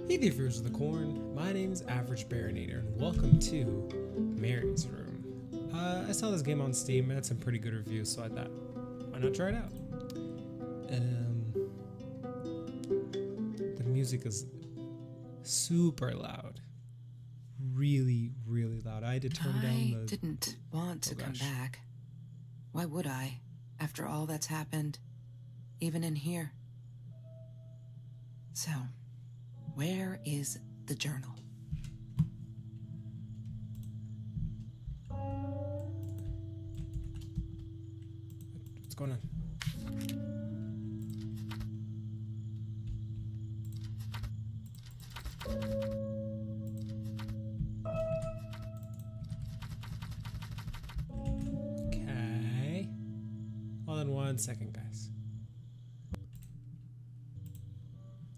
Hey there, viewers of the corn. My name's Average Baronator, and welcome to Mary's Room. I saw this game on Steam. It had some pretty good reviews, so I thought, why not try it out? The music is super loud, really loud. I had to turn down the. I didn't want to come back. Why would I? After all that's happened, even in here. So, where is the journal? What's going on? Okay. Hold on 1 second, guys.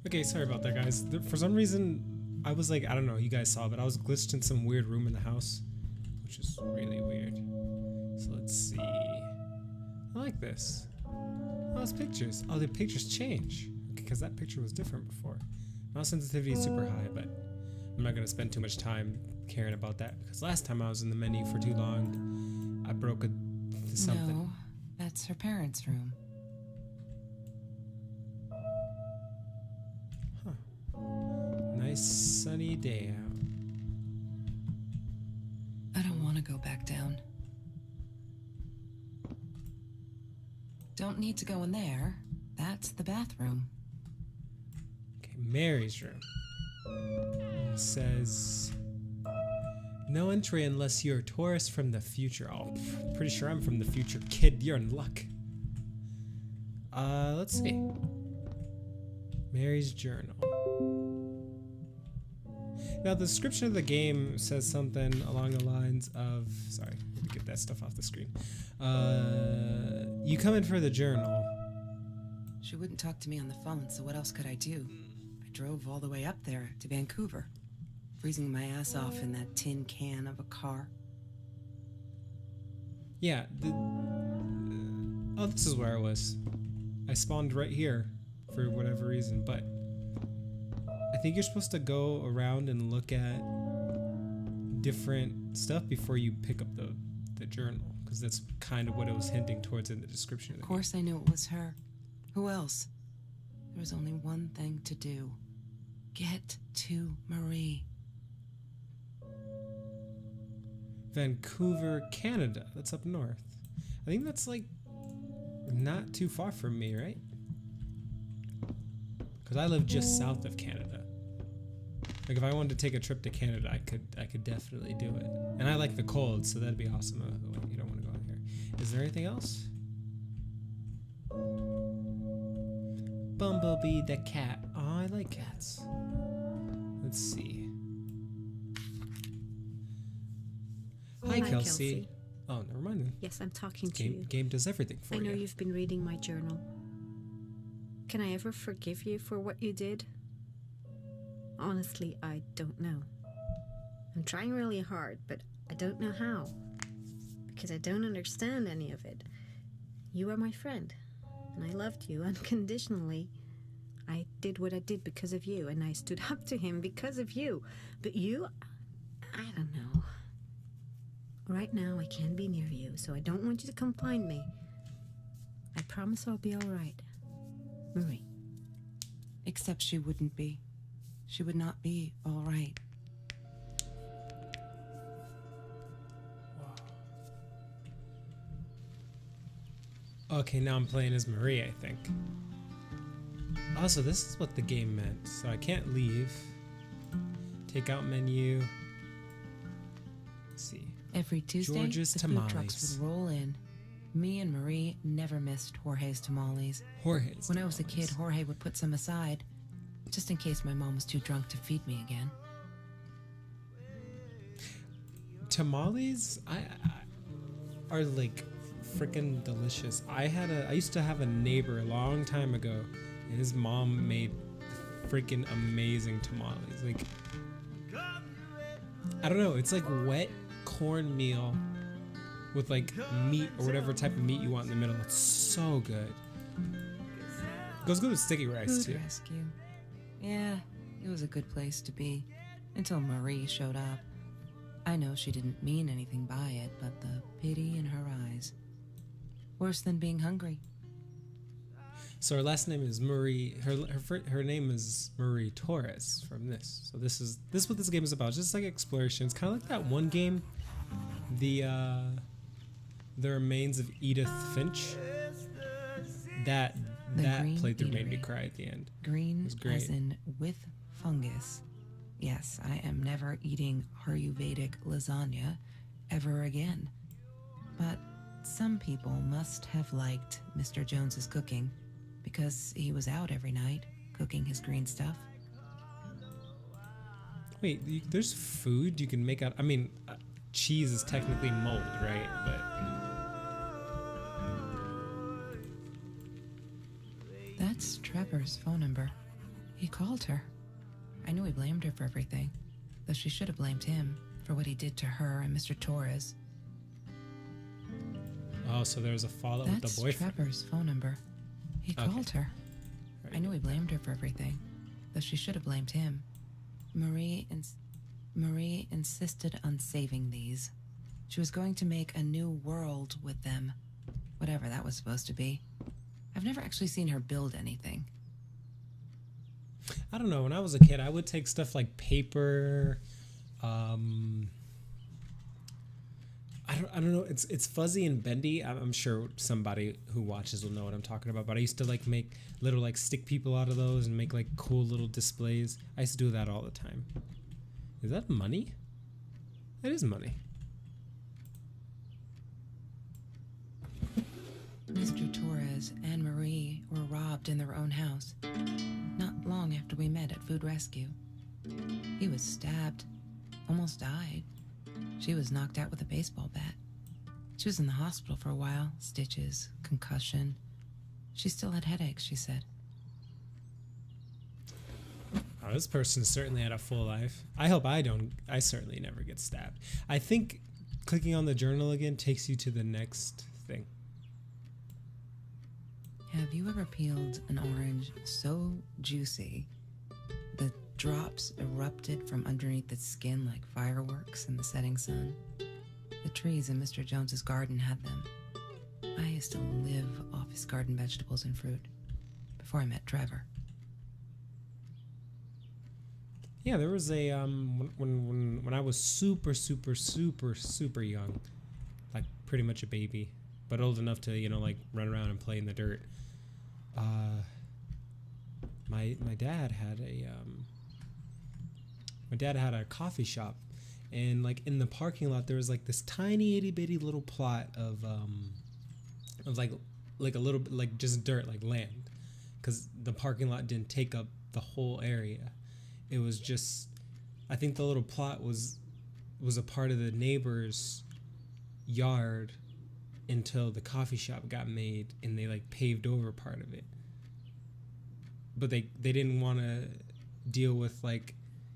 Okay, sorry about that, guys. For some reason, I was like, I don't know, you guys saw, but I was glitched in some weird room in the house, which is really weird. So let's see. I like this. Oh, it's pictures. Oh, the pictures change. Okay, because that picture was different before. Mouse sensitivity is super high, but I'm not going to spend too much time caring about that, because last time I was in the menu for too long, I broke something. No, that's her parents' room. Nice sunny day out. I don't want to go back down. Don't need to go in there. That's the bathroom. Okay, Mary's room. It says, no entry unless you're a tourist from the future. Oh, pretty sure I'm from the future. Kid, you're in luck. Let's see. Mary's journal. Now, the description of the game says something along the lines of... Sorry, let me get that stuff off the screen. You come in for the journal. She wouldn't talk to me on the phone, so what else could I do? I drove all the way up there to Vancouver, freezing my ass off in that tin can of a car. Yeah, oh, this is where I was. I spawned right here for whatever reason, but I think you're supposed to go around and look at different stuff before you pick up the journal, because that's kind of what it was hinting towards in the description of the Of course I knew it was her. Who else? There was only one thing to do. Get to Marie. Vancouver, Canada. That's up north. I think that's like not too far from me, right? Because I live just south of Canada. Like if I wanted to take a trip to Canada, I could definitely do it. And I like the cold, so that'd be awesome. Wait, you don't want to go out here. Is there anything else? Bumblebee the cat. Oh, I like cats. Let's see. Hi, Kelsey. Oh, never mind. Yes, I'm talking to you. Game does everything for you. I know you've been reading my journal. Can I ever forgive you for what you did? Honestly, I don't know. I'm trying really hard, but I don't know how. Because I don't understand any of it. You are my friend, and I loved you unconditionally. I did what I did because of you, and I stood up to him because of you. But you, I don't know. Right now, I can't be near you, so I don't want you to come find me. I promise I'll be all right. Marie. Except she wouldn't be. She would not be all right. Okay, now I'm playing as Marie, I think. Also, this is what the game meant. So I can't leave. Take out menu. Let's see. Every Tuesday, George's the Tamales. food trucks would roll in. Me and Marie never missed Jorge's tamales. Jorge's When I was a kid, tamales. Jorge would put some aside, just in case my mom was too drunk to feed me again. Tamales are like freaking delicious. I used to have a neighbor a long time ago, and his mom made freaking amazing tamales. Like, I don't know, it's like wet cornmeal with like meat or whatever type of meat you want in the middle. It's so good. Goes good with sticky rice Food too. rescue. Yeah, It was a good place to be, until Marie showed up. I know she didn't mean anything by it, but the pity in her eyes. Worse than being hungry. So her last name is Marie. Her name is Marie Torres from this. So this is what this game is about. Just like exploration. It's kind of like that one game, the Remains of Edith Finch. That Green playthrough made me Eatery. cry at the end. Green was great. as in with fungus. Yes, I am never eating Ayurvedic lasagna ever again. But some people must have liked Mr. Jones's cooking because he was out every night cooking his green stuff. Wait, there's food you can make out. I mean, cheese is technically mold, right? But That's Trevor's phone number. He called her. I knew he blamed her for everything, though she should have blamed him for what he did to her and Mr. Torres. oh, so there was a fallout with That's the boyfriend. Trevor's phone number. He Okay. called her. Right. I knew he blamed her for everything, though she should have blamed him. Marie insisted on saving these. She was going to make a new world with them, whatever that was supposed to be. I've never actually seen her build anything. I don't know. When I was a kid, I would take stuff like paper. I don't know. It's fuzzy and bendy. I'm sure somebody who watches will know what I'm talking about. But I used to like make little like stick people out of those and make like cool little displays. I used to do that all the time. Is that money? That is money. Mr. Torres and Marie were robbed in their own house, not long after we met at Food Rescue. He was stabbed, almost died. She was knocked out with a baseball bat. She was in the hospital for a while, stitches, concussion. She still had headaches, she said. Oh, this person certainly had a full life. I hope I don't. I certainly never get stabbed. I think clicking on the journal again takes you to the next thing. Have you ever peeled an orange so juicy the drops erupted from underneath its skin like fireworks in the setting sun? The trees in Mr. Jones's garden had them. I used to live off his garden vegetables and fruit before I met Trevor. Yeah, there was a when I was super young, like pretty much a baby, but old enough to like run around and play in the dirt. My dad had a coffee shop, and like in the parking lot there was like this tiny itty bitty little plot of like a little bit like just dirt, like land, because the parking lot didn't take up the whole area. It was just, I think the little plot was a part of the neighbor's yard until the coffee shop got made and they like paved over part of it. But they didn't want to deal with like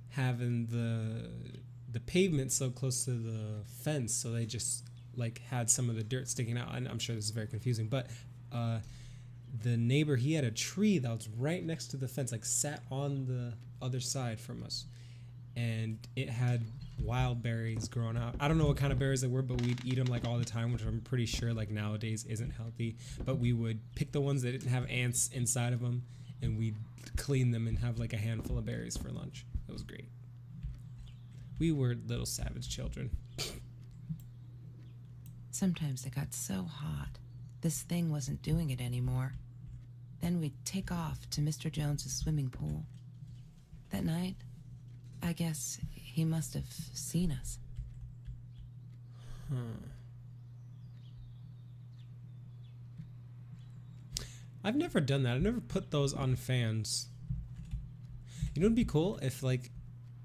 having the pavement so close to the fence, so they just like had some of the dirt sticking out. And I'm sure this is very confusing, but the neighbor, he had a tree that was right next to the fence, like sat on the other side from us, and it had wild berries growing out. I don't know what kind of berries they were, but we'd eat them like all the time, which I'm pretty sure like nowadays isn't healthy. But we would pick the ones that didn't have ants inside of them, and we'd clean them and have like a handful of berries for lunch. It was great. We were little savage children. Sometimes it got so hot, this thing wasn't doing it anymore. Then we'd take off to Mr. Jones's swimming pool. That night, I guess he must have seen us. I've never done that. I've never put those on fans. You know, it'd be cool if like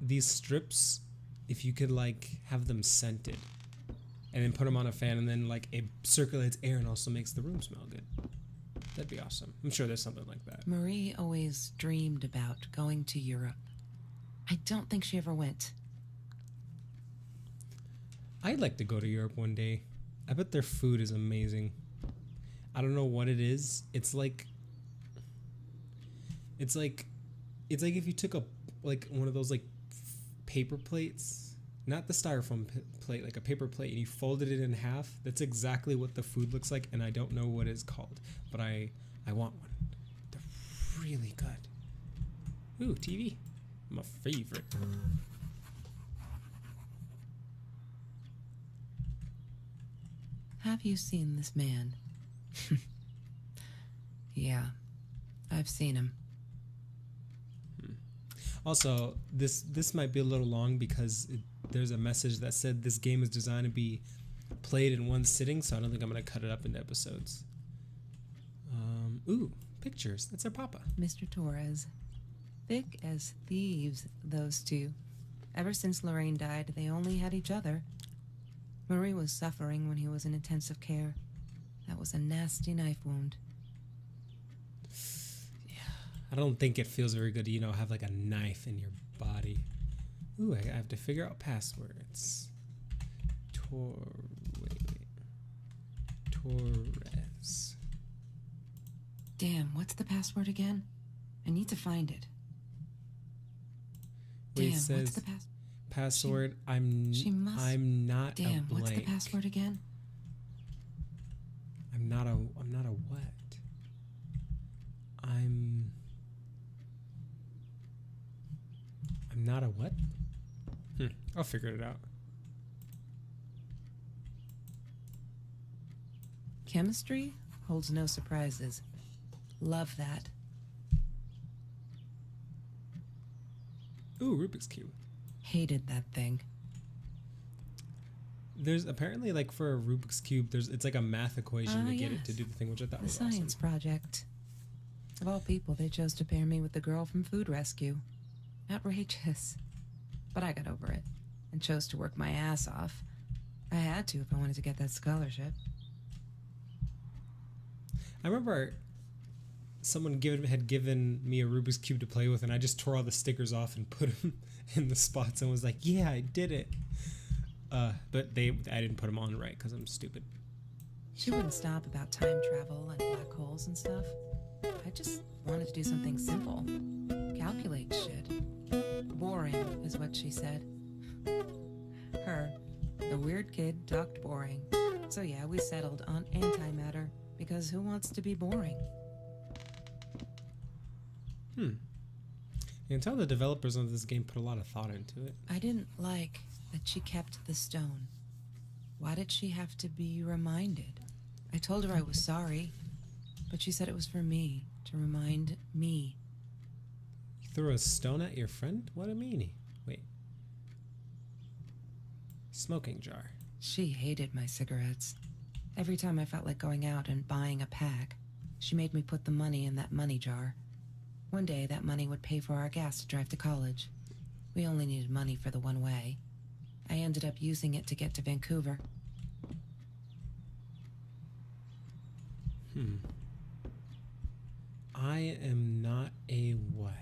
these strips, if you could like have them scented and then put them on a fan, and then like it circulates air and also makes the room smell good. That'd be awesome. I'm sure there's something like that. Marie always dreamed about going to Europe. I don't think she ever went. I'd like to go to Europe one day. I bet their food is amazing. I don't know what it is. It's like if you took like one of those like paper plates, not the styrofoam plate, like a paper plate, and you folded it in half. That's exactly what the food looks like, and I don't know what it's called, but I want one. They're really good. Ooh, TV, my favorite. Have you seen this man? Yeah, I've seen him. Also, this might be a little long because there's a message that said this game is designed to be played in one sitting, so I don't think I'm going to cut it up into episodes. Ooh, pictures. That's our papa. Mr. Torres. Thick as thieves, those two. Ever since Lorraine died, they only had each other. Marie was suffering when he was in intensive care. That was a nasty knife wound. I don't think it feels very good to, have like a knife in your body. Ooh, I have to figure out passwords. Torres. Damn, what's the password again? I need to find it. Wait, Damn, it says what's the password? She must. I'm not Damn, a blank. what's the password again? I'm not a what? I'm not a what? I'll figure it out. Chemistry holds no surprises. Love that. Ooh, Rubik's Cube. Hated that thing. There's apparently, like, for a Rubik's Cube, it's like a math equation to get it to Yes. do the thing, which I thought The was science awesome. project. Of all people, they chose to pair me with the girl from Food Rescue. Outrageous. But I got over it and chose to work my ass off. I had to if I wanted to get that scholarship. I remember someone had given me a Rubik's Cube to play with, and I just tore all the stickers off and put them in the spots and was like, yeah, I did it. But I didn't put them on right because I'm stupid. She wouldn't stop about time travel and black holes and stuff. I just wanted to do something simple. Calculate shit. Boring is what she said. Her, the weird kid, talked boring. So yeah, we settled on antimatter because who wants to be boring? You can tell the developers of this game put a lot of thought into it. I didn't like that she kept the stone. Why did she have to be reminded? I told her I was sorry, but she said it was for me, to remind me. You threw a stone at your friend? What a meanie. Wait. Smoking jar. She hated my cigarettes. Every time I felt like going out and buying a pack, she made me put the money in that money jar. One day, that money would pay for our gas to drive to college. We only needed money for the one way. I ended up using it to get to Vancouver. I am not a what?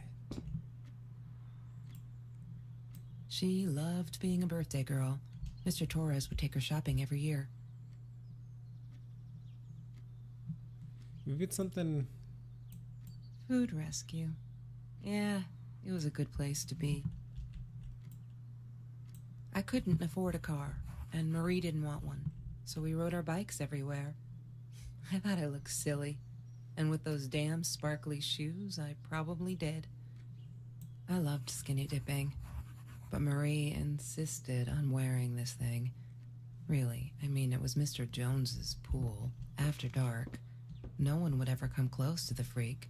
She loved being a birthday girl. Mr. Torres would take her shopping every year. Maybe it's something. Food rescue. Yeah, it was a good place to be. I couldn't afford a car, and Marie didn't want one, so we rode our bikes everywhere. I thought I looked silly, and with those damn sparkly shoes, I probably did. I loved skinny dipping, but Marie insisted on wearing this thing. Really, I mean, it was Mr. Jones's pool, after dark. No one would ever come close to the freak.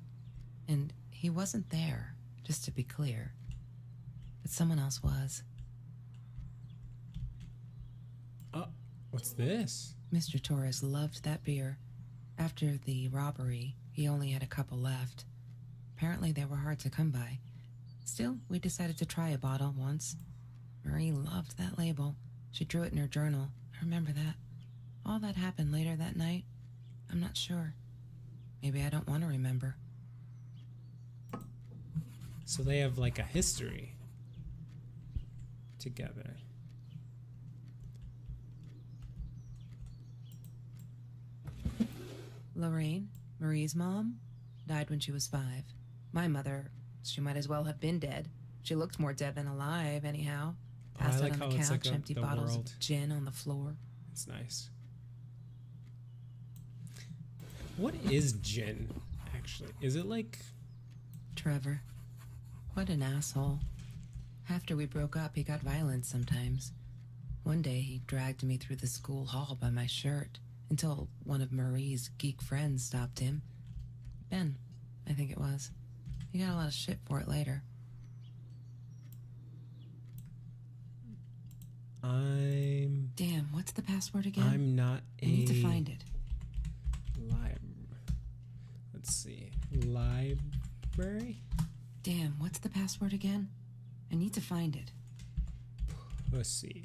And he wasn't there, just to be clear. But someone else was. What's this? Mr. Torres loved that beer. After the robbery, he only had a couple left. Apparently they were hard to come by. Still, we decided to try a bottle once. Marie loved that label. She drew it in her journal. I remember that. All that happened later that night, I'm not sure. Maybe I don't want to remember. So they have like a history together. Lorraine, Marie's mom, died when she was 5. My mother, she might as well have been dead. She looked more dead than alive, anyhow. Oh, I Passed like out on how the it's couch, like empty the bottles world. of gin on the floor. It's nice. What is gin, actually? Is it like... Trevor. What an asshole. After we broke up, he got violent sometimes. One day, he dragged me through the school hall by my shirt until one of Marie's geek friends stopped him. Ben, I think it was. He got a lot of shit for it later. Damn, what's the password again? I'm not a... I need to find it. Let's see. Library? Damn, what's the password again? I need to find it. Pussy.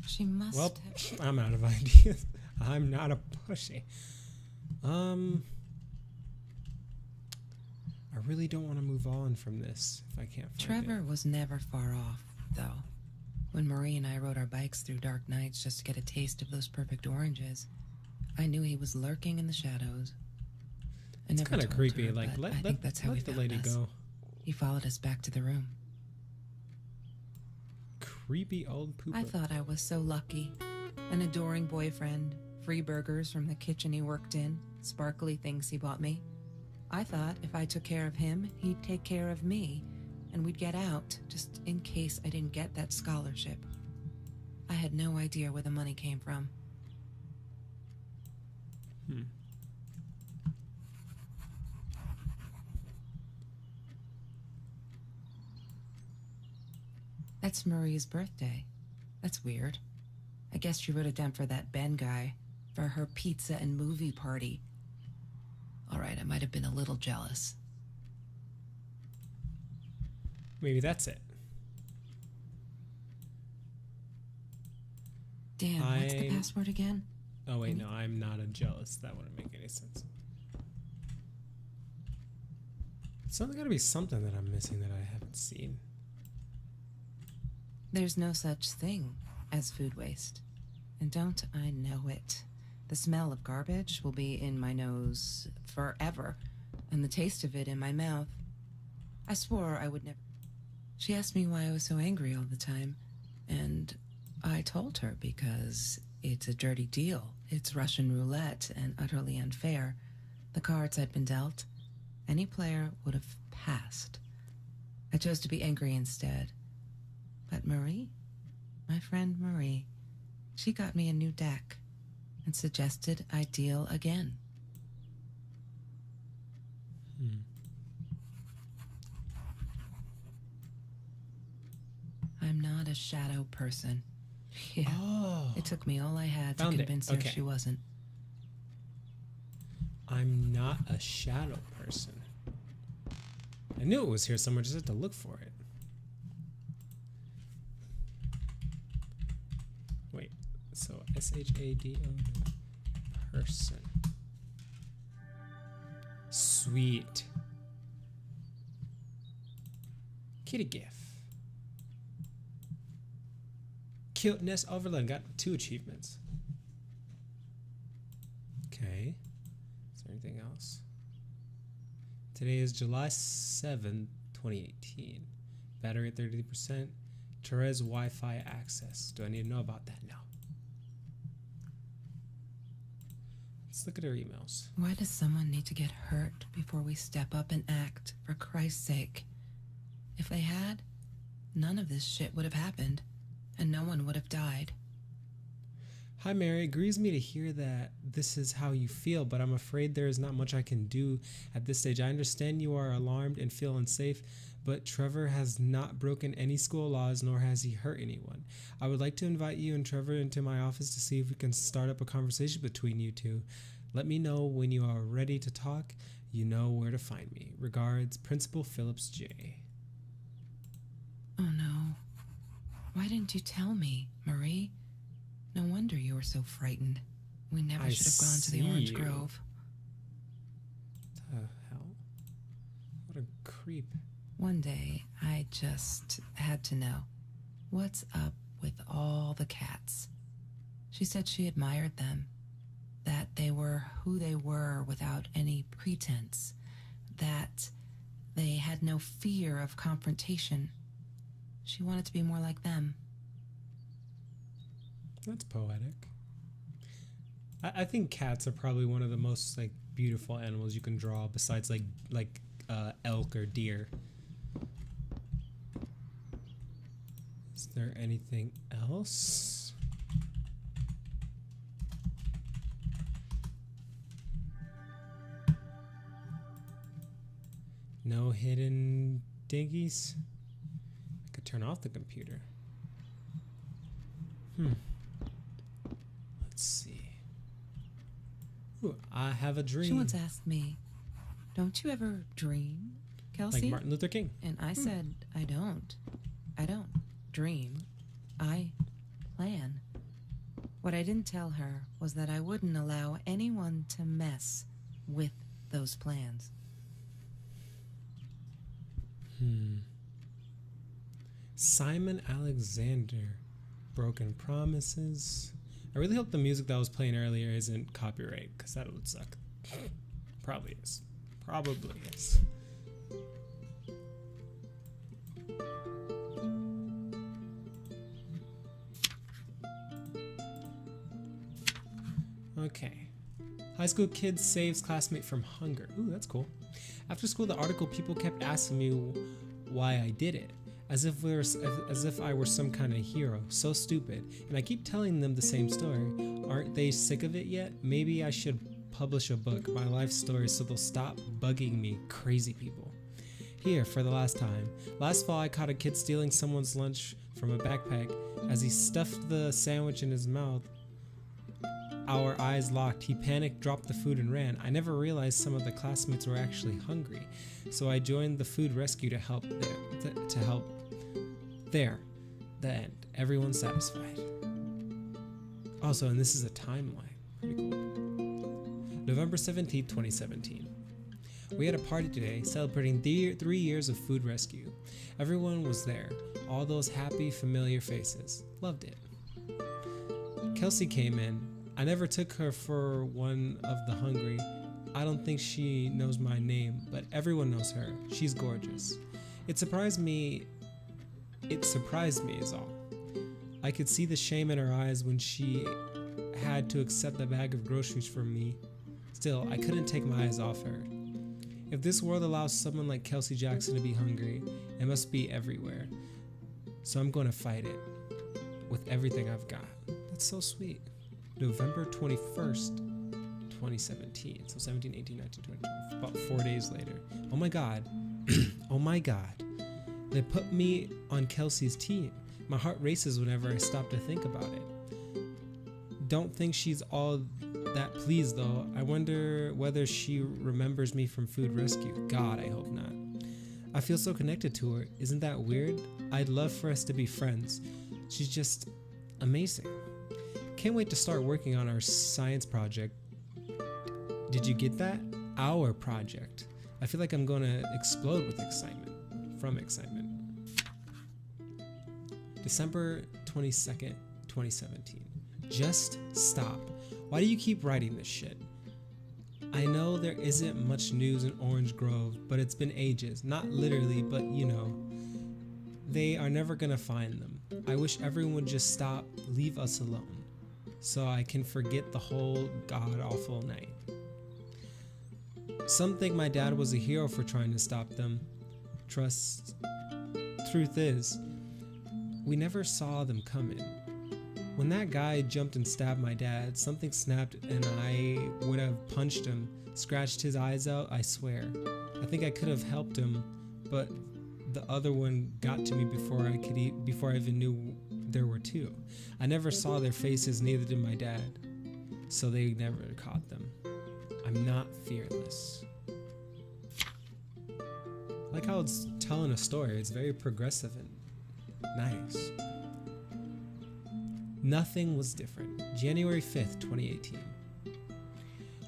She must Well, have... I'm out of ideas. I'm not a pussy. I really don't want to move on from this if I can't find Trevor was never far off, though. When Marie and I rode our bikes through dark nights just to get a taste of those perfect oranges, I knew he was lurking in the shadows. It's kind of creepy. Like, I think that's how he let the found lady us. go. He followed us back to the room. Creepy old pooper. I thought I was so lucky. An adoring boyfriend, free burgers from the kitchen he worked in, sparkly things he bought me. I thought if I took care of him, he'd take care of me, and we'd get out, just in case I didn't get that scholarship. I had no idea where the money came from. That's Marie's birthday. That's weird. I guess she wrote it down for that Ben guy, for her pizza and movie party. All right, I might have been a little jealous. Maybe that's it. Damn, what's the password again? Oh wait, no, I'm not a jealous. That wouldn't make any sense. So there's gotta be something that I'm missing that I haven't seen. There's no such thing as food waste. And don't I know it? The smell of garbage will be in my nose forever, and the taste of it in my mouth. I swore I would never... She asked me why I was so angry all the time, and I told her because it's a dirty deal. It's Russian roulette and utterly unfair. The cards I'd been dealt, any player would have passed. I chose to be angry instead. But Marie, my friend Marie, she got me a new deck and suggested I deal again. I'm not a shadow person. Yeah. Oh. It took me all I had to Found it. convince her Okay. she wasn't. I'm not a shadow person. I knew it was here somewhere, just had to look for it. Wait, so S-H-A-D-O person. Sweet. Kitty gif. Cuteness Overland got 2 achievements. Okay. Is there anything else? Today is July 7th, 2018. Battery at 30%. Therese Wi-Fi access. Do I need to know about that? No. Let's look at our emails. Why does someone need to get hurt before we step up and act, for Christ's sake? If they had, none of this shit would have happened, and no one would have died. Hi Mary, it grieves me to hear that this is how you feel, but I'm afraid there is not much I can do at this stage. I understand you are alarmed and feel unsafe, but Trevor has not broken any school laws, nor has he hurt anyone. I would like to invite you and Trevor into my office to see if we can start up a conversation between you two. Let me know when you are ready to talk. You know where to find me. Regards, Principal Phillips J. Oh no. Why didn't you tell me, Marie? No wonder you were so frightened. We never should have gone to the Orange Grove. What the hell? What a creep. One day, I just had to know. What's up with all the cats? She said she admired them. That they were who they were without any pretense. That they had no fear of confrontation. She wanted to be more like them. That's poetic. I think cats are probably one of the most like beautiful animals you can draw, besides like elk or deer. Is there anything else? No hidden diggies? I could turn off the computer. Let's see. Ooh, I have a dream. She once asked me, "Don't you ever dream, Kelsey?" Like Martin Luther King. And I said, I don't dream. I plan. What I didn't tell her was that I wouldn't allow anyone to mess with those plans. Simon Alexander, Broken Promises. I really hope the music that was playing earlier isn't copyright, because that would suck. Probably is. Probably is. Okay. High school kid saves classmate from hunger. Ooh, that's cool. After school, the article, people kept asking me why I did it, as if I were some kind of hero. So stupid. And I keep telling them the same story. Aren't they sick of it yet? Maybe I should publish a book, my life story, so they'll stop bugging me, crazy people. Here, for the last time. Last fall, I caught a kid stealing someone's lunch from a backpack. As he stuffed the sandwich in his mouth, our eyes locked. He panicked, dropped the food, and ran. I never realized some of the classmates were actually hungry, so I joined the food rescue to help there. The end. Everyone's satisfied. Also, and this is a timeline. Pretty cool. November 17th, 2017. We had a party today celebrating 3 years of food rescue. Everyone was there. All those happy, familiar faces. Loved it. Kelsey came in. I never took her for one of the hungry. I don't think she knows my name, but everyone knows her. She's gorgeous. It surprised me is all. I could see the shame in her eyes when she had to accept a bag of groceries from me. Still, I couldn't take my eyes off her. If this world allows someone like Kelsey Jackson to be hungry, it must be everywhere. So I'm going to fight it with everything I've got. That's so sweet. November 21st, 2017. So 17, 18, 19, 20, about 4 days later. Oh my God. Oh my God. They put me on Kelsey's team. My heart races whenever I stop to think about it. Don't think she's all that pleased though. I wonder whether she remembers me from food rescue. God, I hope not. I feel so connected to her. Isn't that weird? I'd love for us to be friends. She's just amazing. Can't wait to start working on our science project. Did you get that? Our project. I feel like I'm gonna explode with excitement. From excitement. December 22nd, 2017. Just stop. Why do you keep writing this shit? I know there isn't much news in Orange Grove, but it's been ages. Not literally, but you know. They are never gonna find them. I wish everyone would just stop, leave us alone, so I can forget the whole god-awful night. Some think my dad was a hero for trying to stop them. Truth is, we never saw them coming. When that guy jumped and stabbed my dad, something snapped and I would have punched him, scratched his eyes out, I swear. I think I could have helped him, but the other one got to me before I even knew there were two. I never saw their faces, neither did my dad, so they never caught them. I'm not fearless. I like how it's telling a story. It's very progressive and nice. Nothing was different. January 5th, 2018.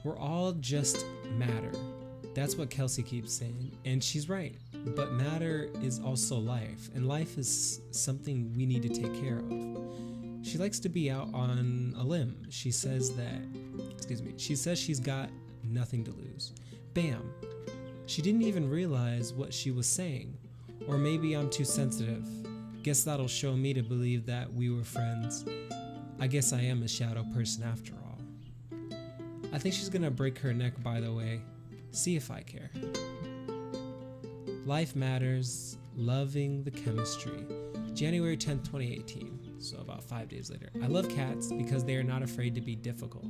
We're all just matter. That's what Kelsey keeps saying, and she's right. But matter is also life, and life is something we need to take care of. She likes to be out on a limb. She says she's got nothing to lose. Bam. She didn't even realize what she was saying. Or maybe I'm too sensitive. Guess that'll show me to believe that we were friends. I guess I am a shadow person after all. I think she's gonna break her neck, by the way. See if I care. Life Matters, Loving the Chemistry. January 10th, 2018. So about 5 days later. I love cats because they are not afraid to be difficult.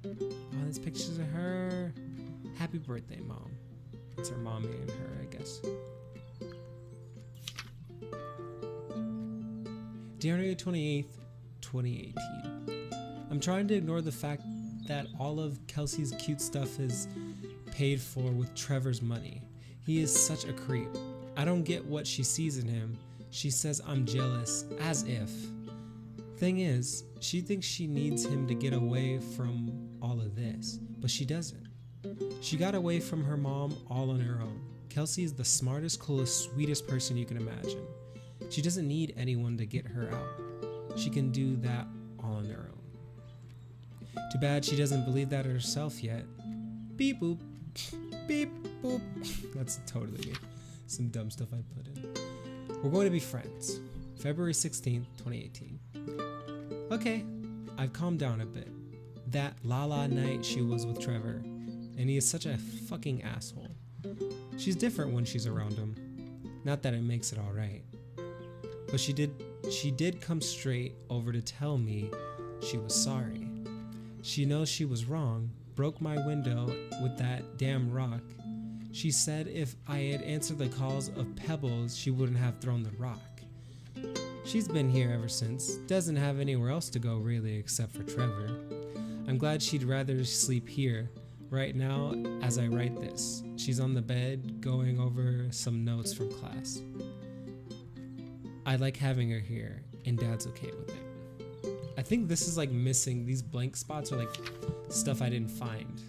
Oh, there's pictures of her. Happy birthday, Mom. It's her mommy and her, I guess. January 28th, 2018. I'm trying to ignore the fact that all of Kelsey's cute stuff is paid for with Trevor's money. He is such a creep. I don't get what she sees in him. She says I'm jealous, as if. Thing is, she thinks she needs him to get away from all of this, but she doesn't. She got away from her mom all on her own. Kelsey is the smartest, coolest, sweetest person you can imagine. She doesn't need anyone to get her out. She can do that all on her own. Too bad she doesn't believe that herself yet. Beep boop. Beep boop. That's totally me. Some dumb stuff I put in. We're going to be friends. February 16th, 2018. Okay, I've calmed down a bit. That la night she was with Trevor, and he is such a fucking asshole. She's different when she's around him. Not that it makes it alright. But she did come straight over to tell me she was sorry. She knows she was wrong, broke my window with that damn rock. She said if I had answered the calls of Pebbles, she wouldn't have thrown the rock. She's been here ever since, doesn't have anywhere else to go really except for Trevor. I'm glad she'd rather sleep here. Right now, as I write this, she's on the bed going over some notes from class. I like having her here, and Dad's okay with it. I think this is like missing, these blank spots are like stuff I didn't find.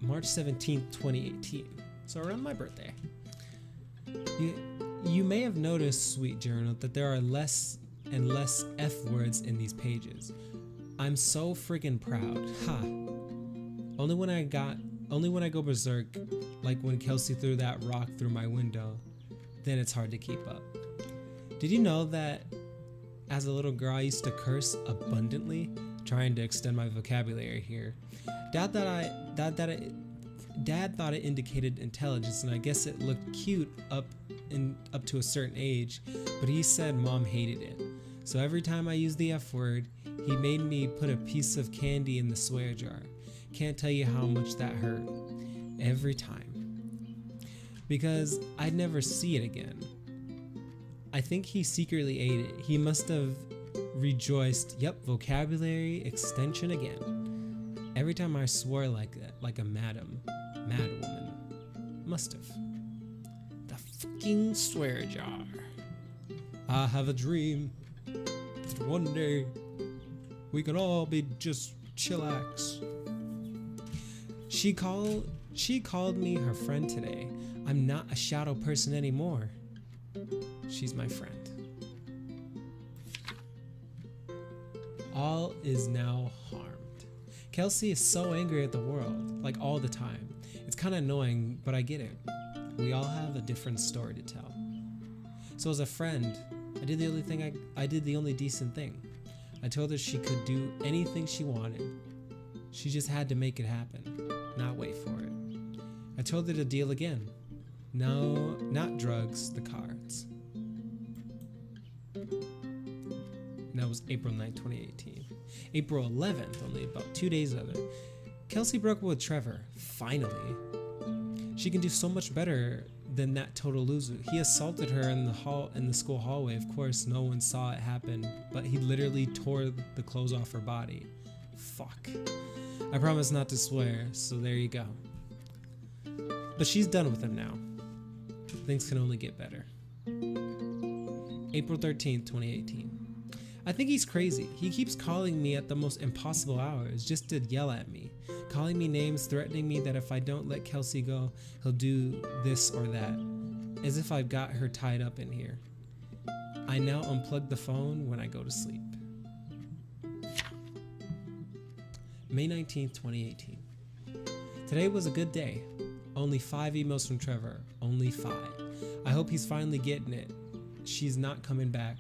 March 17th, 2018. So around my birthday. You may have noticed, sweet journal, that there are less and less F words in these pages. I'm so friggin' proud. Ha. Only when I go berserk, like when Kelsey threw that rock through my window, then it's hard to keep up. Did you know that as a little girl I used to curse abundantly, trying to extend my vocabulary here? Dad thought it indicated intelligence, and I guess it looked cute up to a certain age, but he said Mom hated it. So every time I used the F word, he made me put a piece of candy in the swear jar. Can't tell you how much that hurt. Every time. Because I'd never see it again. I think he secretly ate it. He must have rejoiced, yep, vocabulary extension again. Every time I swore like that, like a mad woman. Must have. The fucking swear jar. I have a dream that one day we can all be just chillax. She called me her friend today. I'm not a shadow person anymore. She's my friend. All is now harmed. Kelsey is so angry at the world, like all the time. It's kind of annoying, but I get it. We all have a different story to tell. So as a friend, I did the only decent thing. I told her she could do anything she wanted. She just had to make it happen, not wait for it. I told her to deal again. No, not drugs, the cards. And that was April 9th, 2018. April 11th, only about 2 days later, Kelsey broke up with Trevor, finally. She can do so much better than that total loser. He assaulted her in the school hallway. Of course, no one saw it happen, but he literally tore the clothes off her body. Fuck. I promise not to swear, so there you go. But she's done with him now. Things can only get better. April 13th, 2018. I think he's crazy. He keeps calling me at the most impossible hours just to yell at me, calling me names, threatening me that if I don't let Kelsey go, he'll do this or that, as if I've got her tied up in here. I now unplug the phone when I go to sleep. May 19th, 2018. Today was a good day. Only 5 emails from Trevor. Only 5. I hope he's finally getting it. She's not coming back.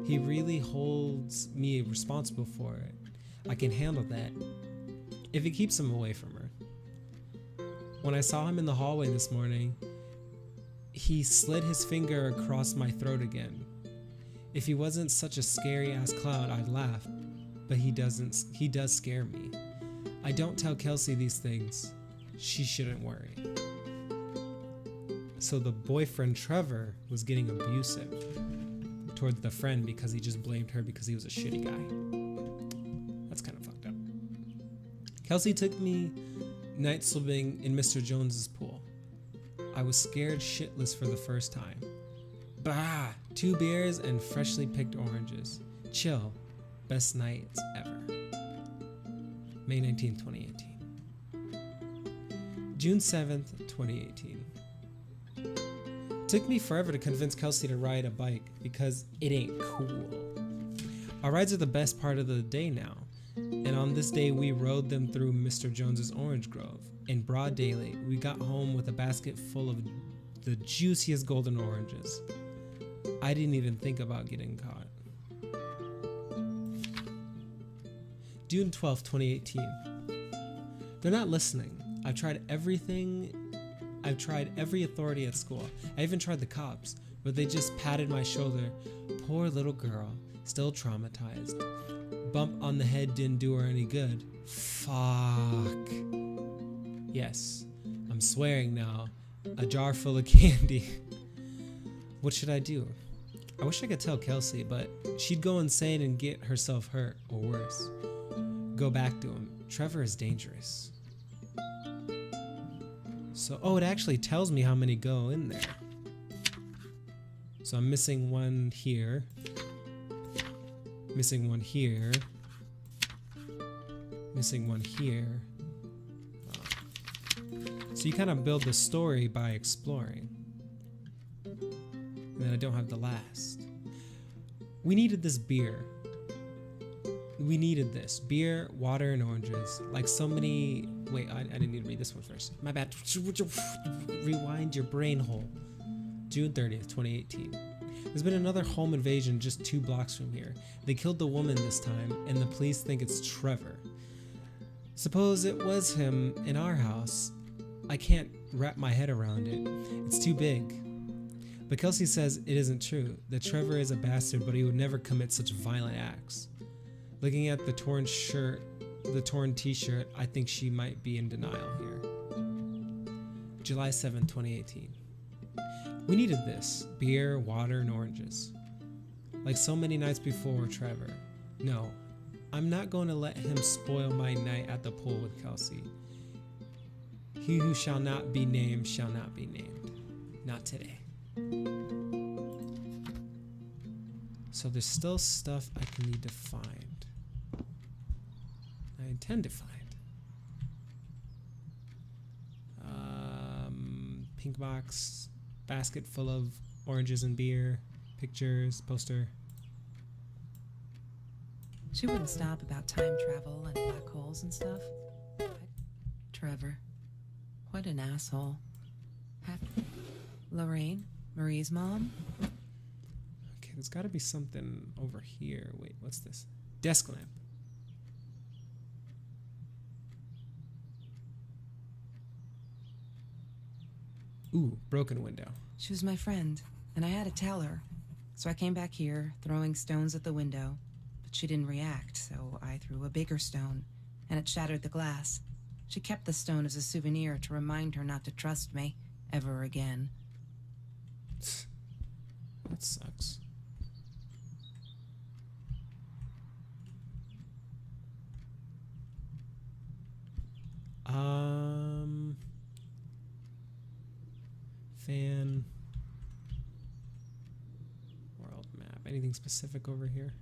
He really holds me responsible for it. I can handle that if it keeps him away from her. When I saw him in the hallway this morning, he slid his finger across my throat again. If he wasn't such a scary ass clown, I'd laugh, but he does scare me. I don't tell Kelsey these things. She shouldn't worry. So the boyfriend Trevor was getting abusive towards the friend because he just blamed her because he was a shitty guy. That's kind of fucked up. Kelsey took me night swimming in Mr. Jones's pool. I was scared shitless for the first time. Bah! 2 beers and freshly picked oranges. Chill. Best nights ever. May 19th, 2018. June 7th, 2018. Took me forever to convince Kelsey to ride a bike because it ain't cool. Our rides are the best part of the day now, and on this day we rode them through Mr. Jones's orange grove. In broad daylight, we got home with a basket full of the juiciest golden oranges. I didn't even think about getting caught. June 12th, 2018. They're not listening. I've tried everything. I've tried every authority at school. I even tried the cops, but they just patted my shoulder. Poor little girl, still traumatized. Bump on the head didn't do her any good. Fuck. Yes, I'm swearing now. A jar full of candy. What should I do? I wish I could tell Kelsey, but she'd go insane and get herself hurt, or worse. Go back to him. Trevor is dangerous. So, oh, it actually tells me how many go in there. So I'm missing one here. Missing one here. Missing one here. So you kind of build the story by exploring. And then I don't have the last. We needed this beer. We needed this. Beer, water, and oranges. Like so many... Wait, I didn't need to read this one first. My bad. Rewind your brain hole. June 30th, 2018. There's been another home invasion just 2 blocks from here. They killed the woman this time, and the police think it's Trevor. Suppose it was him in our house. I can't wrap my head around it. It's too big. But Kelsey says it isn't true, that Trevor is a bastard, but he would never commit such violent acts. Looking at the torn shirt, the torn t-shirt, I think she might be in denial here. July 7th, 2018. We needed this. Beer, water, and oranges. Like so many nights before, Trevor. No, I'm not going to let him spoil my night at the pool with Kelsey. He who shall not be named shall not be named. Not today. So there's still stuff I can need to find. I intend to find. Pink box, basket full of oranges and beer, pictures, poster. She wouldn't stop about time travel and black holes and stuff. Trevor. What an asshole. Lorraine, Marie's mom? Okay, there's got to be something over here. Wait, what's this? Desk lamp. Ooh, broken window. She was my friend, and I had to tell her. So I came back here, throwing stones at the window. But she didn't react, so I threw a bigger stone, and it shattered the glass. She kept the stone as a souvenir to remind her not to trust me ever again. That sucks. Fan. World map. Anything specific over here?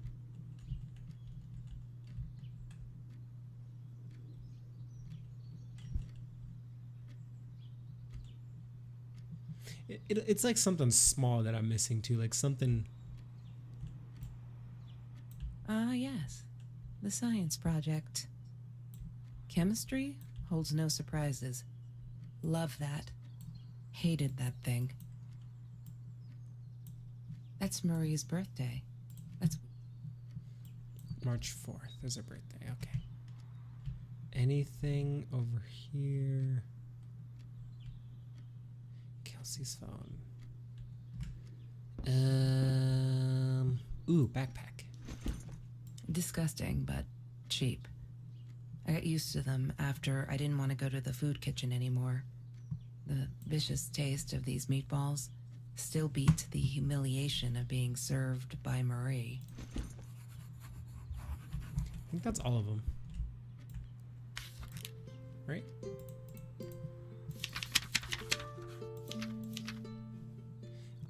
It's like something small that I'm missing too, like something. Yes. The science project. Chemistry holds no surprises. Love that. Hated that thing. That's Marie's birthday. That's March 4th is her birthday. Okay. Anything over here? Kelsey's phone. Ooh, backpack. disgusting, but cheap. I got used to them after I didn't want to go to the food kitchen anymore. The vicious taste of these meatballs still beat the humiliation of being served by Marie. I think that's all of them. Right?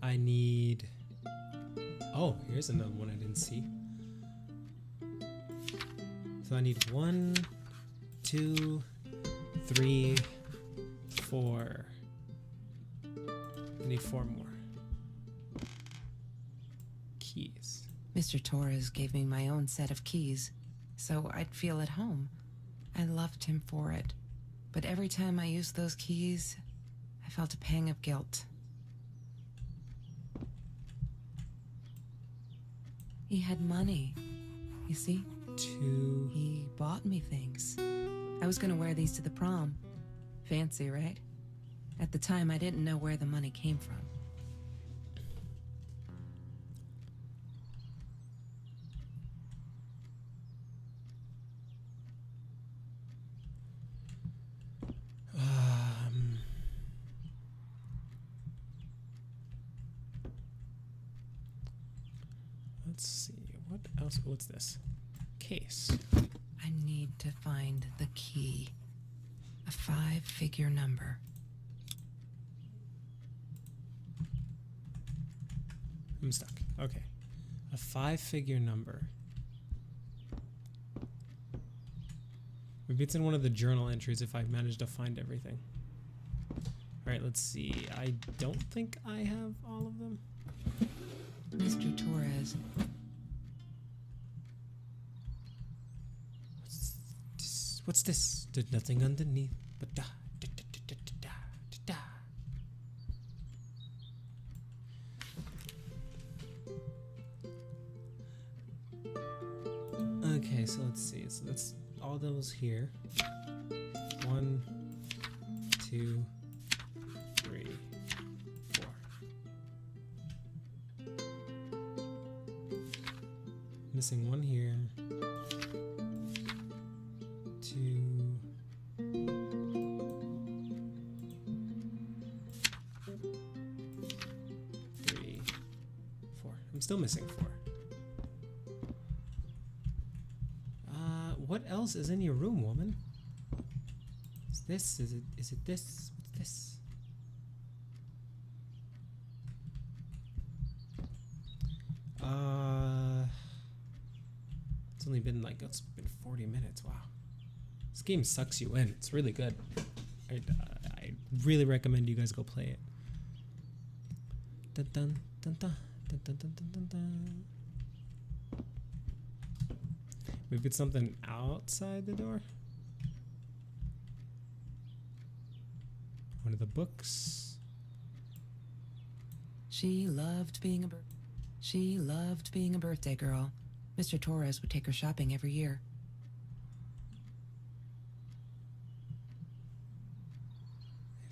I need... Oh, here's another one I didn't see. So I need 1, 2, 3, 4. I need 4 more. Keys. Mr. Torres gave me my own set of keys, so I'd feel at home. I loved him for it, but every time I used those keys, I felt a pang of guilt. He had money, you see? 2. He bought me things. I was gonna wear these to the prom. Fancy, right? At the time, I didn't know where the money came from. Let's see. What else? What's this? Case. I need to find the key. A 5-figure number. I'm stuck. Okay. A 5-figure number. Maybe it's in one of the journal entries if I manage to find everything. Alright, let's see. I don't think I have all of them. Mr. Torres. What's this? There's nothing underneath but da da da da da da da da. Okay, so let's see. So that's all those here. 1, 2, 3, 4. Missing one here. 3, 4. I'm still missing 4. What else is in your room, woman? Is this? Is it this? What's this? It's only been it's been 40 minutes. Wow. This game sucks you in. It's really good. I really recommend you guys go play it. Dun, dun, dun, dun, dun, dun, dun, dun, dun. Maybe it's something outside the door. One of the books. She loved being a birthday girl. Mr. Torres would take her shopping every year.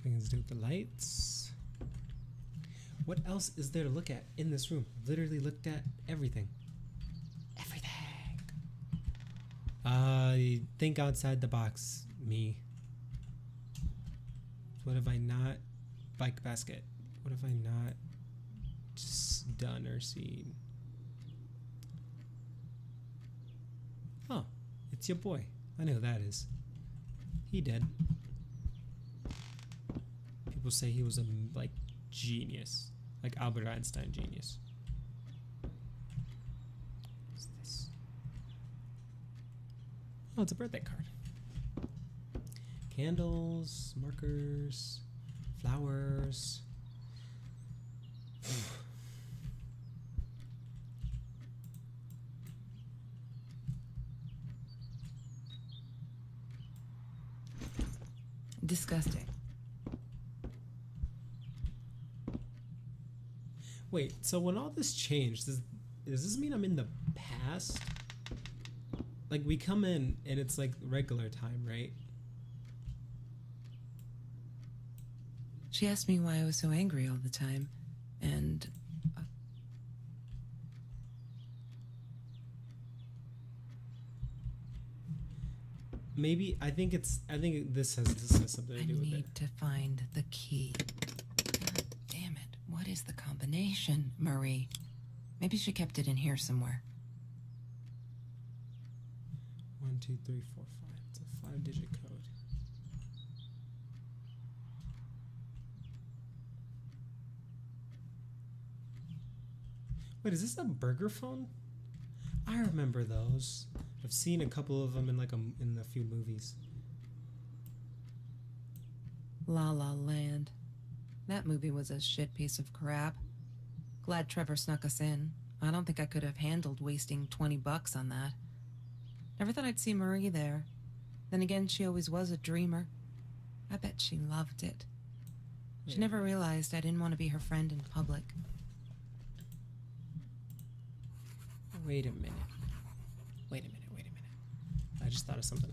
Anything to do with the lights? What else is there to look at in this room? Literally looked at everything. Everything. Think outside the box, me. What have I not? Bike basket. What have I not just done or seen? Oh, it's your boy. I know who that is. He dead. People say he was a genius, like Albert Einstein genius. What's this? Oh, it's a birthday card. Candles, markers, flowers. Disgusting. Wait, so when all this changed, does this mean I'm in the past? Like, we come in and it's like regular time, right? She asked me why I was so angry all the time, and Maybe I think this has something to I do with it. need to find the key. God damn it. What is the combination, Marie? Maybe she kept it in here somewhere. 1, 2, 3, 4, 5. It's a 5-digit code. Wait, is this a burger phone? I remember those. I've seen a couple of them in in a few movies. La La Land. That movie was a shit piece of crap. Glad Trevor snuck us in. I don't think I could have handled wasting $20 on that. Never thought I'd see Marie there. Then again, she always was a dreamer. I bet she loved it. She never realized I didn't want to be her friend in public. Wait a minute. I just thought of something.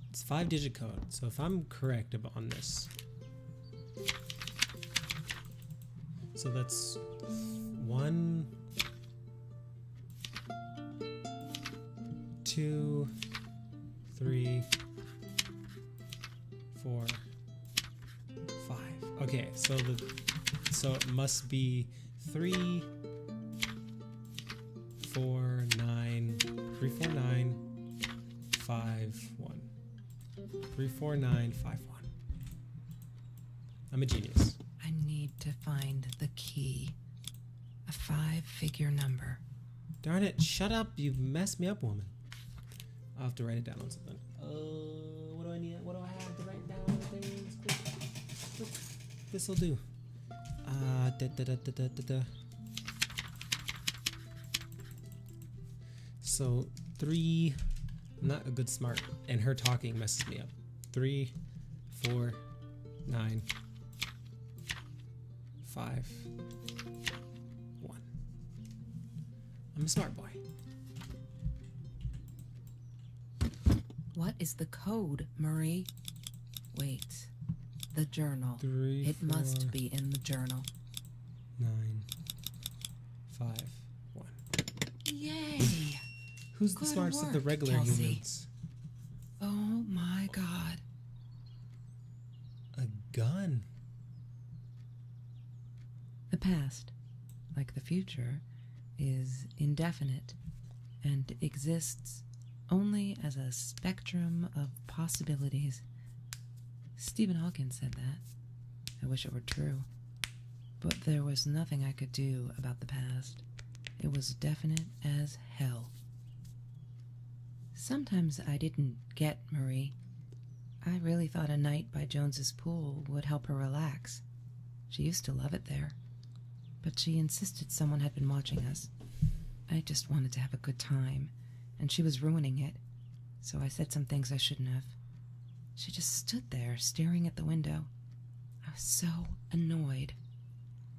It's 5-digit code. So if I'm correct on this, so that's 1, 2, 3, 4, 5. Okay, so it must be 3, 4, 9, 3, 4, 9, 5, 1. 3, 4, 9, 5, 1. I'm a genius. I need to find the key. A 5-figure number. Darn it, shut up, you messed me up, woman. I'll have to write it down on something. What do I need? What do I have to write down on things? Quick. This'll do. So 3, I'm not a good smart, and her talking messes me up. 3, 4, 9, 5, 1. I'm a smart boy. What is the code, Marie? Wait. The journal. 3, It 4, must be in the journal. 9, 5, 1. Yay! Who's the Good smartest of the work, regular Kelsey. humans? Oh my god. A gun. The past, like the future, is indefinite and exists only as a spectrum of possibilities. Stephen Hawking said that. I wish it were true. But there was nothing I could do about the past. It was definite as hell. Sometimes I didn't get Marie. I really thought a night by Jones's pool would help her relax. She used to love it there. But she insisted someone had been watching us. I just wanted to have a good time, and she was ruining it. So I said some things I shouldn't have. She just stood there, staring at the window. I was so annoyed.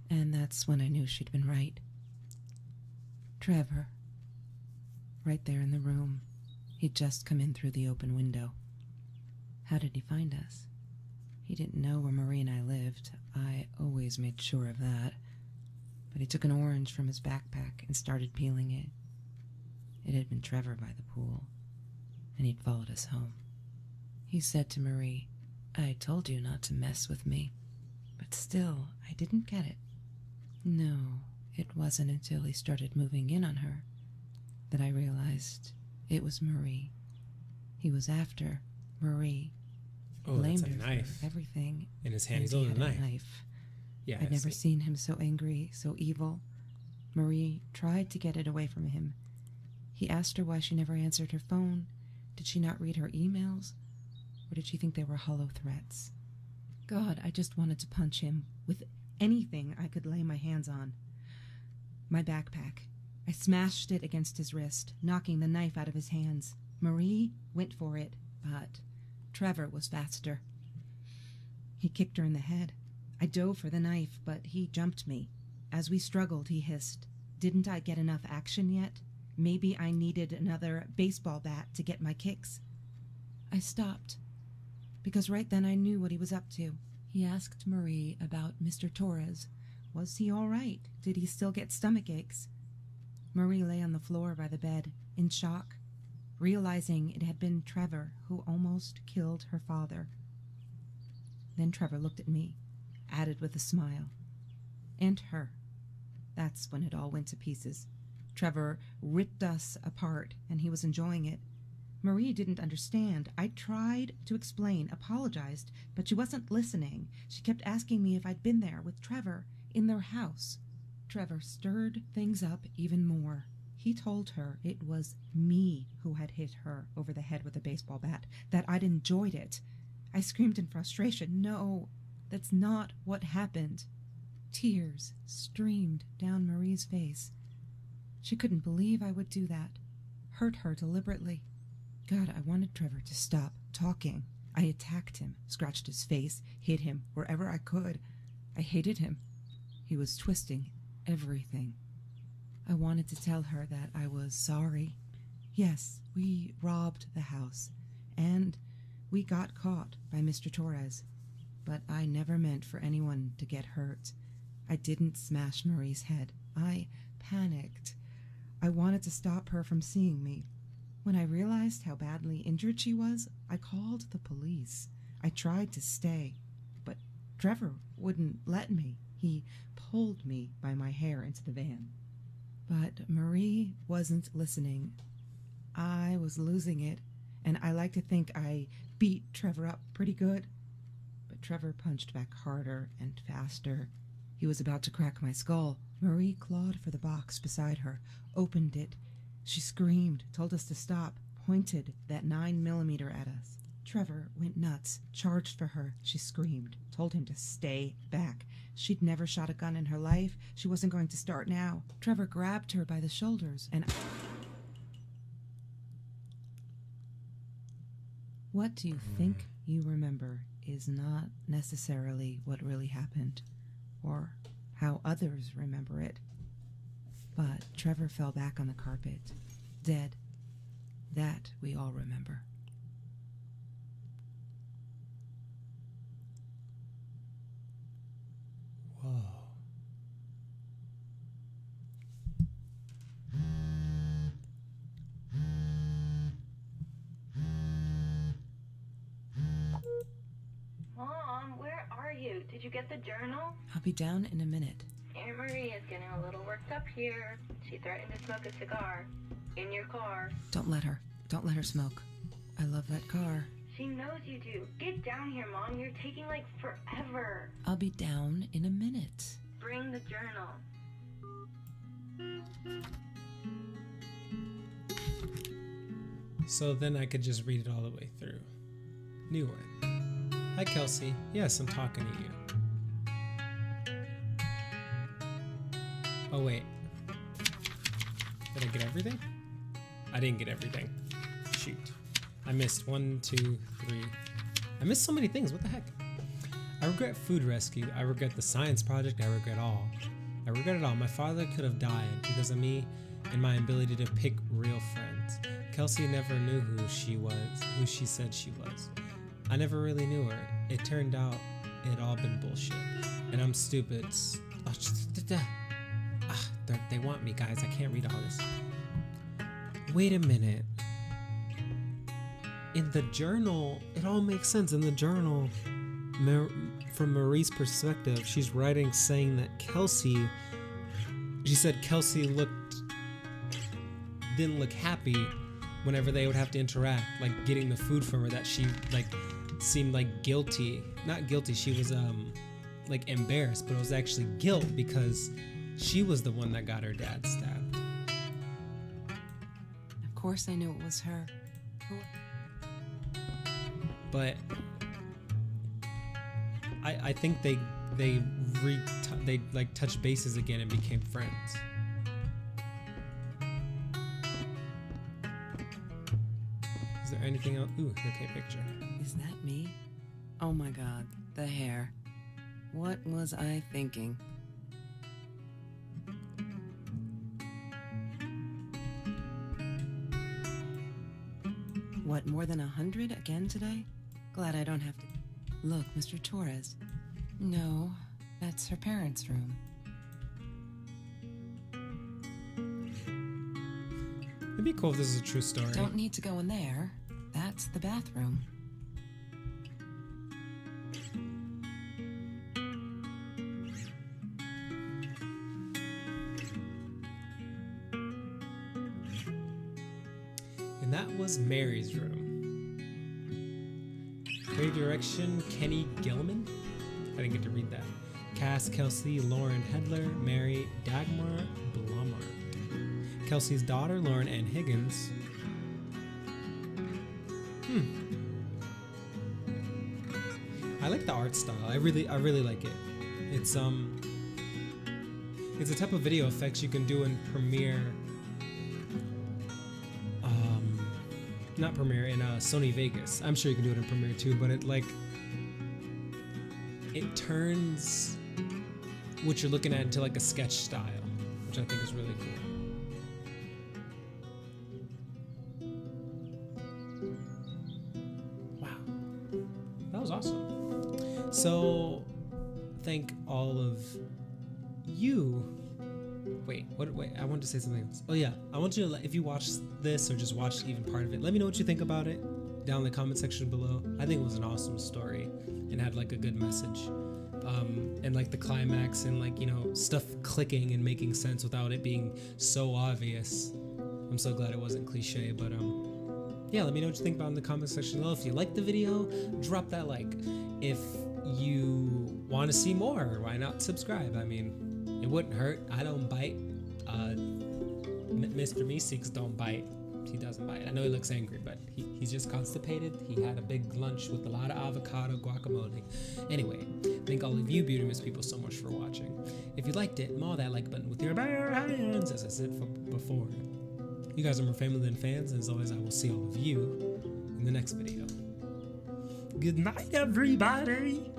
And that's when I knew she'd been right. Trevor. Right there in the room. He'd just come in through the open window. How did he find us? He didn't know where Marie and I lived. I always made sure of that. But he took an orange from his backpack and started peeling it. It had been Trevor by the pool, and he'd followed us home. He said to Marie, "I told you not to mess with me." But still, I didn't get it. No, it wasn't until he started moving in on her that I realized it was Marie. He was after Marie. Oh, that's Blamed a her for knife. everything. In his hand, he's and he holding a had knife. Yeah, I'd never see. seen him so angry, so evil. Marie tried to get it away from him. He asked her why she never answered her phone. Did she not read her emails? Or did she think they were hollow threats? God, I just wanted to punch him with anything I could lay my hands on. My backpack. I smashed it against his wrist, knocking the knife out of his hands. Marie went for it, but Trevor was faster. He kicked her in the head. I dove for the knife, but he jumped me. As we struggled, he hissed, "Didn't I get enough action yet? Maybe I needed another baseball bat to get my kicks." I stopped, because right then I knew what he was up to. He asked Marie about Mr. Torres. Was he all right? Did he still get stomach aches? Marie lay on the floor by the bed, in shock, realizing it had been Trevor who almost killed her father. Then Trevor looked at me, added with a smile, "And her." That's when it all went to pieces. Trevor ripped us apart, and he was enjoying it. Marie didn't understand. I tried to explain, apologized, but she wasn't listening. She kept asking me if I'd been there with Trevor, in their house. Trevor stirred things up even more. He told her it was me who had hit her over the head with a baseball bat, that I'd enjoyed it. I screamed in frustration, "No, that's not what happened." Tears streamed down Marie's face. She couldn't believe I would do that, hurt her deliberately. God, I wanted Trevor to stop talking. I attacked him, scratched his face, hit him wherever I could. I hated him. He was twisting everything. I wanted to tell her that I was sorry. Yes, we robbed the house, and we got caught by Mr. Torres, but I never meant for anyone to get hurt. I didn't smash Marie's head. I panicked. I wanted to stop her from seeing me. When I realized how badly injured she was, I called the police. I tried to stay, but Trevor wouldn't let me. He pulled me by my hair into the van. But Marie wasn't listening. I was losing it, and I like to think I beat Trevor up pretty good. But Trevor punched back harder and faster. He was about to crack my skull. Marie clawed for the box beside her, opened it. She screamed, told us to stop, pointed that 9mm at us. Trevor went nuts, charged for her. She screamed, told him to stay back. She'd never shot a gun in her life. She wasn't going to start now. Trevor grabbed her by the shoulders and... What you think you remember is not necessarily what really happened, or how others remember it. But Trevor fell back on the carpet, dead. That we all remember. Whoa. Mom, where are you? Did you get the journal? I'll be down in a minute. Aunt Marie is getting a little worked up here. She threatened to smoke a cigar. In your car. Don't let her. Don't let her smoke. I love that car. She knows you do. Get down here, Mom. You're taking like forever. I'll be down in a minute. Bring the journal. So then I could just read it all the way through. New one. Hi, Kelsey. Yes, I'm talking to you. Oh, wait. Did I get everything? I didn't get everything. Shoot. I missed 1, 2, 3. I missed so many things. What the heck? I regret food rescue. I regret the science project. I regret all. I regret it all. My father could have died because of me and my ability to pick real friends. Kelsey never knew who she was, who she said she was. I never really knew her. It turned out it had all been bullshit. And I'm stupid. They want me, guys. I can't read all this. Wait a minute. In the journal, it all makes sense. In the journal, from Marie's perspective, she's writing saying that she said Kelsey didn't look happy whenever they would have to interact, like getting the food from her, that she like seemed like guilty. Not guilty, she was like embarrassed, but it was actually guilt because she was the one that got her dad stabbed. Of course I knew it was her. But I think they like touched bases again and became friends. Is there anything else? Ooh, okay, picture. Is that me? Oh my god, the hair. What was I thinking? What, more than 100 again today? Glad I don't have to. Look, Mr. Torres. No, that's her parents' room. It'd be cool if this is a true story. Don't need to go in there. That's the bathroom. And that was Mary's room. Creative direction, Kenny Gilman. I didn't get to read that. Cass, Kelsey, Lauren Hedler, Mary, Dagmar Blummer. Kelsey's daughter, Lauren Ann Higgins. I like the art style. I really like it. It's a type of video effects you can do in Premiere. Not Premiere, in Sony Vegas. I'm sure you can do it in Premiere too, but it turns what you're looking at into like a sketch style, which I think is really cool. Wow, that was awesome. So, thank all of you. Wait, I wanted to say something else. Oh yeah, I want you to, if you watch this or just watch even part of it, let me know what you think about it down in the comment section below. I think it was an awesome story and had like a good message. And like the climax and like, you know, stuff clicking and making sense without it being so obvious. I'm so glad it wasn't cliche, but yeah, let me know what you think about it in the comment section below. If you liked the video, drop that like. If you want to see more, why not subscribe? I mean, it wouldn't hurt. I don't bite. Mr. Meeseeks don't bite. He doesn't bite. I know he looks angry, but he's just constipated. He had a big lunch with a lot of avocado guacamole. Anyway, thank all of you beautimus people so much for watching. If you liked it, maul that like button with your bare hands, as I said before. You guys are more family than fans, and as always, I will see all of you in the next video. Good night, everybody!